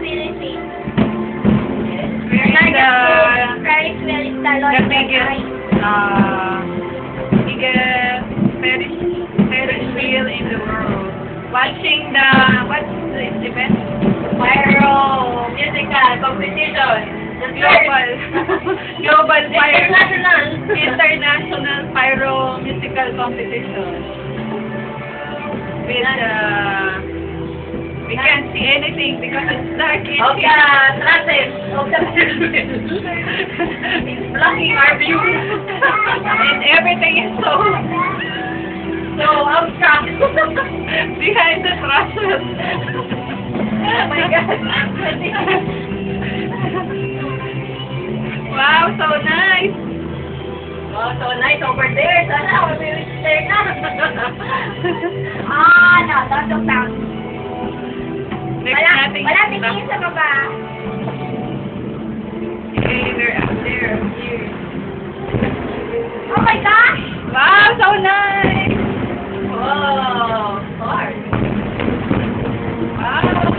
Philippines. Where is Ferris wheel is the the Lord biggest, Ferris wheel in the world? Watching the, what's the event? Pyro musical competition. The Global, global International. international pyro musical competition. With, we can't see anything because it's dark in Of the here. traffic. Of the It's blocking our view. And everything is so So, abstract. behind the trusses. Oh my God. Wow, so nice. Oh, so nice over there. Sana, we will stay na. No, don't look down. There's nothing. Wala tingin sa baba. Okay, they're up there. Here. Oh my gosh! Wow, so nice. Oh, hard. Wow.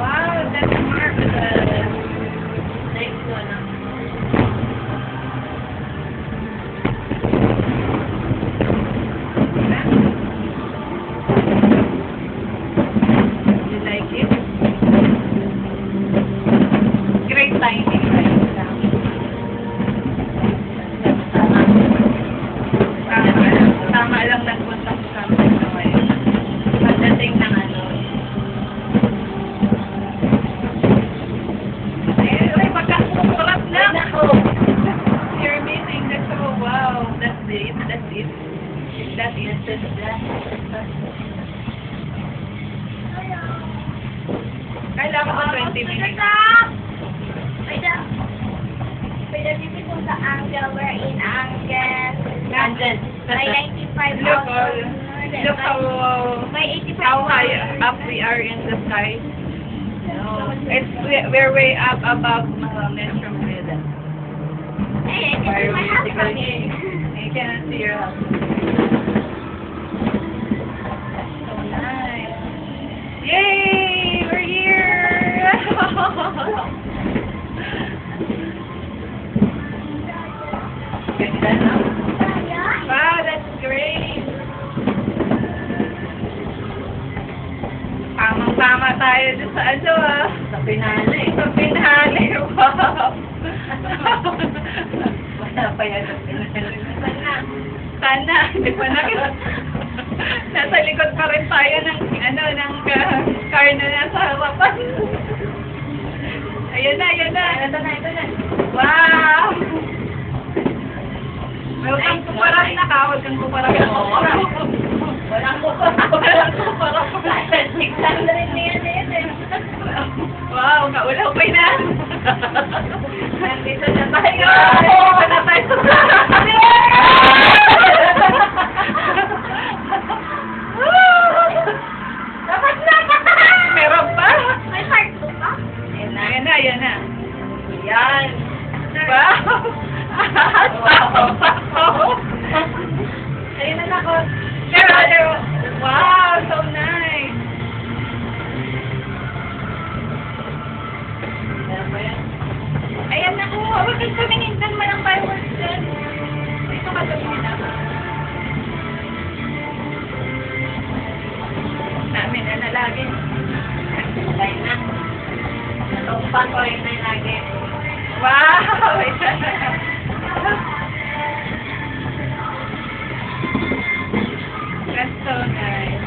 Wow, that's marvelous. Next one. You like it? Great timing, right? Tama lang nagpunta ko sa amin na ngayon. Pagdating ng ano. Ay, magkasurap na. You're missing the show. Wow, that's it. That's it. That is Kailangan ba 20 minutes? Pwede dito sa angle, we're in angle. May 95 Look, also. look May 85 how high up we are in the sky. We're way up above Metro Manila. Hey, I can see my house from here. You cannot see your house. So nice. Yay! We're here! Ganda na. Wow, that's great. Tamang-tama tayo dyan sa ano Sa pinali. Sa pinali. Wow. Wala pa yan sa pinali. Sana, hindi pa na. Nasa likod pa rin tayo ng, ng car na nasa harapan. Ayun na, ayun na. Ito na. Wow! Welcome to Paranaque. Welcome to Paranaque. Walang kuparap. 600 na yan eh. Wow, kaulapay na. Nandito na tayo. Nandito na tayo sa Dapat na. meron pa. May part 2 pa? Ayan na, ayan na, ayan na. Yan. Wow! Ayun na ako. Pero, wow, so nice. Meron ba yan? Ayan na ko, huwag kang tumingin doon man ang fireworks dyan. Dito ka tumingin ako. Namin na lagi. Patay na. Natumpan ko rin na yung lagi. Wow! That's so nice.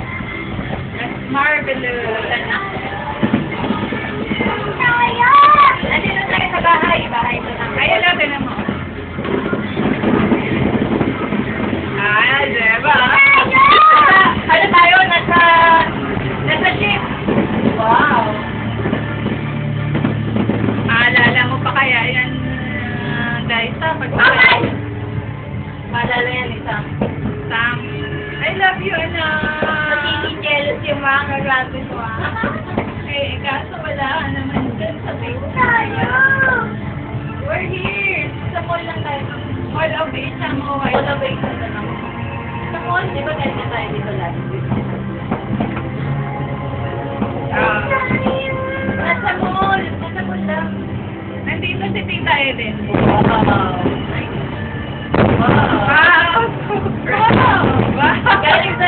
That's marvelous. Nandito tayo sa bahay. Bahay ito na. Ayan natin mo. Ah, diba? Ano tayo? Nasa ship. Wow. Maalala mo pa kaya yan, Daisa? Okay. Maalala yan isa. Sam, I love you, anak. Magiging jealous yung mga kagrabe ko Eh, kaso wala ka naman dyan sa Facebook. Tayo! We're here. Sa mall lang tayo. Mall of Isang o All the way sa tanong. Sa mall, di ba ganyan tayo dito last week? si Tita Eden. Wow. Wow. Wow! Wow! Wow! Galing sa